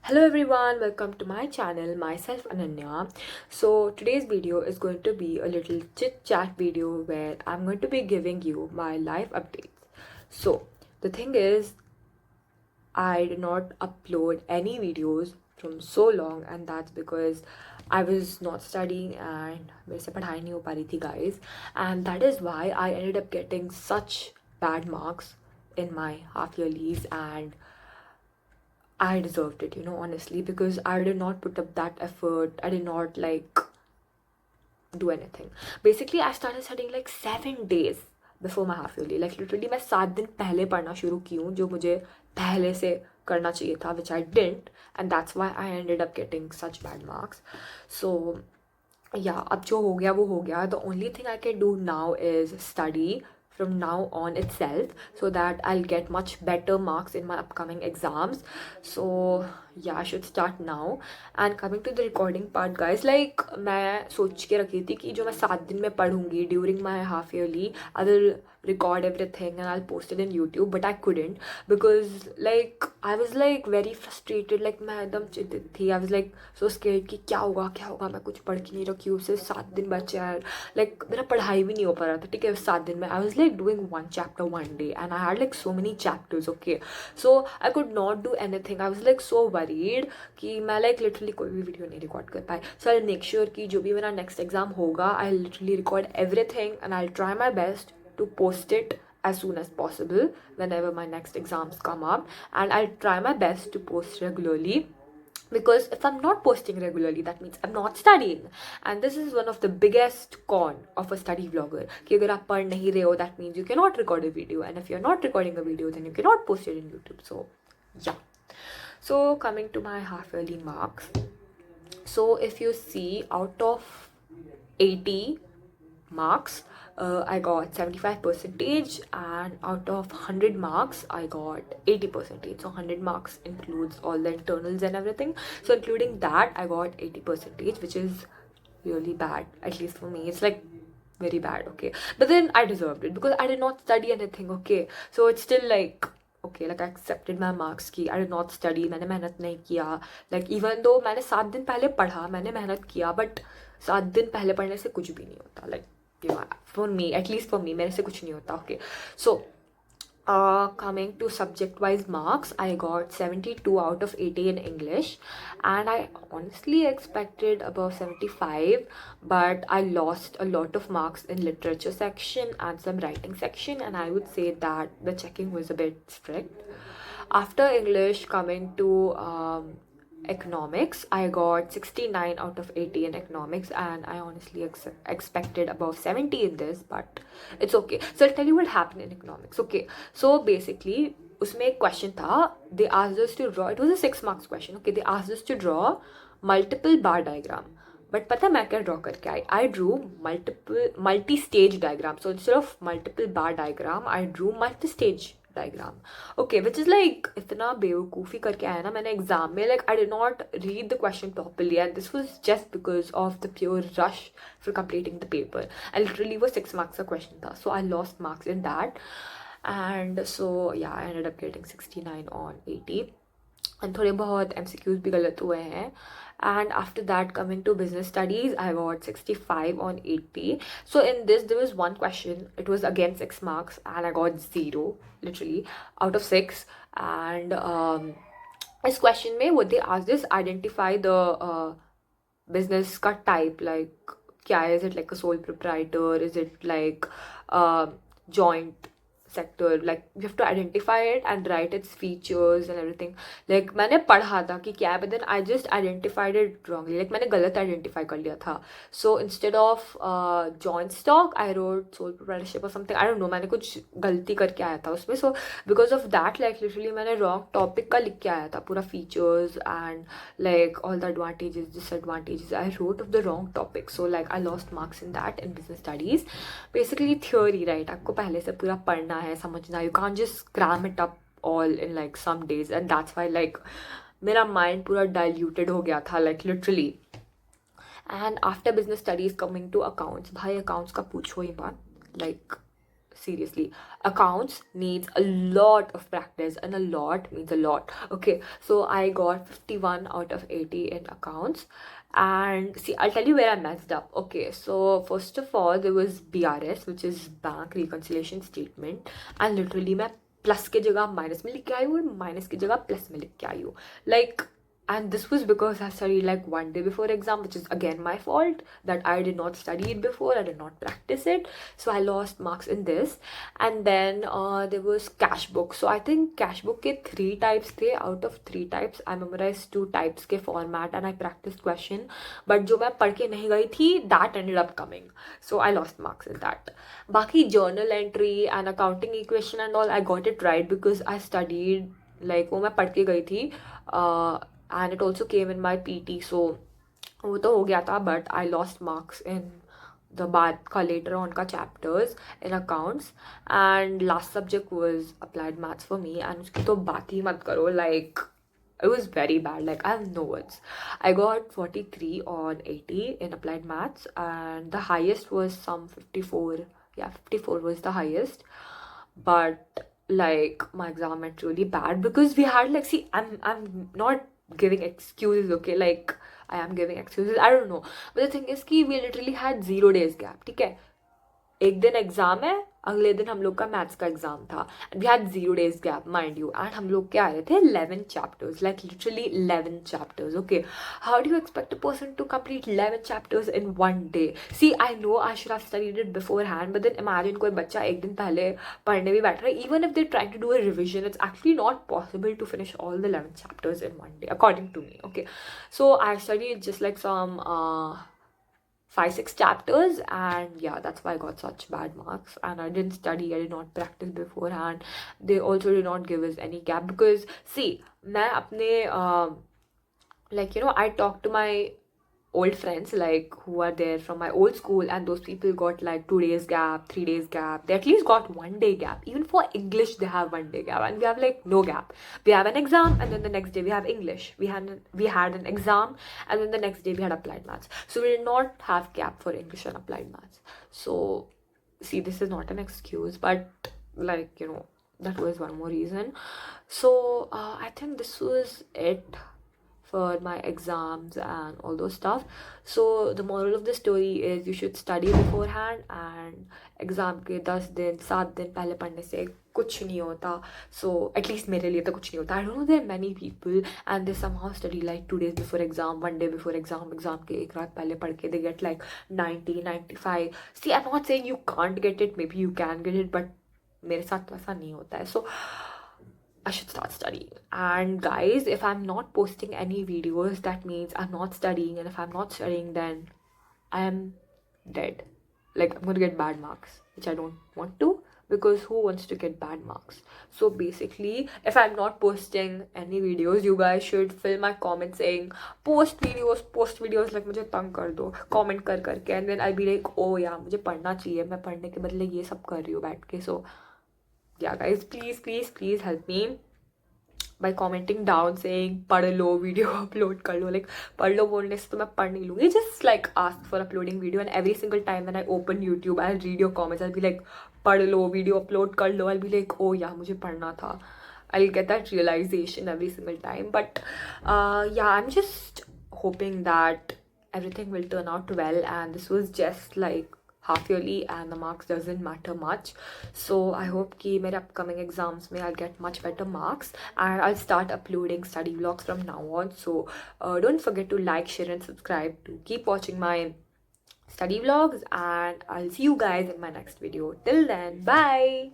Hello everyone, welcome to my channel, myself Ananya. So today's video is going to be a little chit chat video where I'm going to be giving you my life updates. So the thing is, I did not upload any videos from so long, and that's because I was not studying and मेरे से पढ़ाई नहीं हो पा रही थी guys, and that is why I ended up getting such bad marks in my half yearlies, and I deserved it, honestly, because I did not put up that effort. I did not do anything. Basically, I started studying like 7 days before my half yearly. Like literally, मैं 7 दिन पहले पढ़ना शुरू की हूँ जो मुझे पहले से करना चाहिए था, which I didn't, and that's why I ended up getting such bad marks. So yeah, अब जो हो गया वो हो गया. The only thing I can do now is study from now on itself so that I'll get much better marks in my upcoming exams. So yeah, I should start now. And coming to the recording part, guys, like मैं सोच के रखी थी कि जो मैं 7 दिन में पढ़ूंगी during my half yearly, I will record everything and I'll post it in YouTube, but I couldn't because like I was like very frustrated. Like मैं एकदम चिंतित थी. I was like so scared कि क्या होगा मैं कुछ पढ़ के नहीं रखी हूँ. सिर्फ 7 दिन बचे हैं. Like मेरा पढ़ाई भी नहीं हो पा रहा था. ठीक है, 7 दिन में I was like doing one chapter one day and I had like so many chapters. Okay, so I could not do anything. I was like so worried कि मैं like literally कोई भी वीडियो नहीं रिकॉर्ड कर पाई. So I'll make sure कि जो भी मेरा next exam होगा, I'll literally record everything and I'll try my best to post it as soon as possible whenever my next exams come up, and I'll try my best to post regularly, because if I'm not posting regularly, that means I'm not studying, and this is one of the biggest con of a study vlogger कि अगर आप पढ़ नहीं रहे हो, that means you cannot record a video, and if you're not recording a video, then you cannot post it in YouTube. So yeah, so coming to my half yearly marks, so if you see, out of 80 marks, I got 75 percentage, and out of 100 marks I got 80 percentage. So 100 marks includes all the internals and everything, so including that I got 80 percentage, which is really bad. At least for me, it's like very bad. Okay, but then I deserved it because I did not study anything. Okay, so it's still like okay, like I accepted my marks ki I did not study, मैंने मेहनत नहीं किया. Like even though मैंने 7 दिन पहले पढ़ा, मैंने मेहनत किया, but 7 दिन पहले पढ़ने से कुछ भी नहीं होता. Like for me, at least for me, मेरे से कुछ नहीं होता. Okay, so coming to subject wise marks, I got 72 out of 80 in English, and I honestly expected above 75, but I lost a lot of marks in literature section and some writing section, and I would say that the checking was a bit strict. After English, coming to economics, I got 69 out of 80 in economics, and I honestly expected above 70 in this, but it's okay. So I'll tell you what happened in economics. Okay, so basically उसमें एक question था. They asked us to draw, it was a 6 marks question. Okay, they asked us to draw multiple bar diagram, but पता मैं क्या draw करके आई? I drew multi-stage diagram. So instead of multiple bar diagram, I drew multi-stage diagram. Okay, which is like इतना बेवकूफ़ी करके आया ना मैंने एग्जाम में. Like I did not read the question properly, and this was just because of the pure rush for completing the paper. And literally वो 6 marks का question था, so I lost marks in that. And so yeah, I ended up getting 69 on 80, and थोड़े बहुत MCQs भी गलत हुए हैं. And after that, coming to business studies, I got 65 on 80. So in this, there was one question, it was again 6 marks, and I got 0 literally out of 6. And this question में what they asked is identify the business का type, like क्या है, is it like a sole proprietor, is it like joint sector, like you have to identify it and write its features and everything. Like मैंने पढ़ा था कि क्या है, but then I just identified it wrongly. Like मैंने गलत identify कर लिया था. So instead of joint stock, I wrote sole proprietorship or something. I don't know, मैंने कुछ गलती करके आया था उसमें. So because of that, like literally मैंने wrong topic का लिख के आया था पूरा features and like all the advantages, disadvantages. I wrote of the wrong topic, so like I lost marks in that in business studies. Basically theory, right? आपको पहले से पूरा पढ़ना है, समझना. You can't just cram it up all in like some days, and that's why like मेरा mind पूरा diluted हो गया था, like literally. And after business studies, coming to accounts, भाई accounts का पूछो ही मत. Like seriously, accounts needs a lot of practice, and a lot means a lot. Okay, so I got 51 out of 80 in accounts. And see, I'll tell you where I messed up. Okay, so first of all, there was BRS, which is bank reconciliation statement, and literally मैं plus के जगह minus में लिख के आई हूँ और minus की जगह प्लस में लिख के आई हूँ. Like, and this was because I studied like one day before exam, which is again my fault that I did not study it before, I did not practice it, so I lost marks in this. And then there was cash book. So I think cash book ke 3 types the. Out of 3 types I memorized 2 types ke format and I practiced question, but jo main padh ke nahi gayi thi, that ended up coming, so I lost marks in that. Baki journal entry and accounting equation and all, I got it right because I studied, like वो मैं पढ़ के गई थी, and it also came in my PT, so वो तो हो गया था. But I lost marks in the बाद का later on का chapters in accounts, and last subject was applied maths for me, and उसकी तो बात ही मत करो. Like, it was very bad. Like, I have no words. I got 43 on 80 in applied maths, and the highest was some 54. Yeah, 54 was the highest. But like, my exam went really bad because we had, like, see, I'm not giving excuses, okay? Like, I am giving excuses, I don't know, but the thing is कि we literally had 0 days gap. ठीक है, एक दिन exam है, अगले दिन हम लोग का मैथ्स का एग्जाम था, and we had 0 days gap mind you, and हम लोग के आ रहे थे 11 chapters, like literally 11 chapters. Okay, how do you expect a person to complete 11 chapters in one day? See, I know I should have studied it beforehand, but then imagine कोई बच्चा एक दिन पहले पढ़ने भी बैठ रहा है, even if they try to do a revision, it's actually not possible to finish all the 11 chapters in one day according to me. Okay, so I studied just like some 5-6 chapters, and yeah, that's why I got such bad marks. And I didn't study, I did not practice beforehand. They also did not give us any gap because see, मैं अपने like, you know, I talked to my old friends, like, who are there from my old school, and those people got like 2 days gap, 3 days gap, they at least got 1 day gap. Even for English they have 1 day gap, and we have like no gap. We have an exam, and then the next day we have English. We had an exam, and then the next day we had applied maths, so we did not have gap for English and applied maths. So see, this is not an excuse, but like, you know, that was one more reason. So I think this was it for my exams and all those stuff. So the moral of the story is you should study beforehand, and exam के 10 दिन 7 दिन पहले पढ़ने से कुछ नहीं होता. So at least मेरे लिए तो कुछ नहीं होता. I don't know, there are many people and they somehow study like 2 days before exam, 1 day before exam, exam के एक रात पहले पढ़ के they get like 90, 95. See, I'm not saying you can't get it, maybe you can get it, but मेरे साथ तो ऐसा नहीं होता है. So I should start studying. And guys, if I'm not posting any videos, that means I'm not studying, and if I'm not studying, then I am dead. Like, I'm gonna get bad marks, which I don't want to, because who wants to get bad marks? So basically, if I'm not posting any videos, you guys should fill my comments saying post videos, like मुझे तंग कर दो comment कर करके, and then I'll be like, oh yeah, मुझे पढ़ना चाहिए, मैं पढ़ने के बदले ये सब कर रही हूँ बैठ के. So yeah guys, please help me by commenting down saying पढ़ लो, video upload कर लो. Like, पढ़ लो बोलने से तो मैं पढ़ नहीं लूँगी. Just like ask for uploading video, and every single time when I open YouTube, I'll read your comments. I'll be like, पढ़ लो, video upload कर लो. I'll be like, oh yeah, मुझे पढ़ना था. I'll get that realization every single time. But yeah, I'm just hoping that everything will turn out well, and this was just like half yearly and the marks doesn't matter much. So I hope कि मेरे upcoming exams में I'll get much better marks, and I'll start uploading study vlogs from now on. So don't forget to like, share and subscribe to keep watching my study vlogs, and I'll see you guys in my next video. Till then, bye.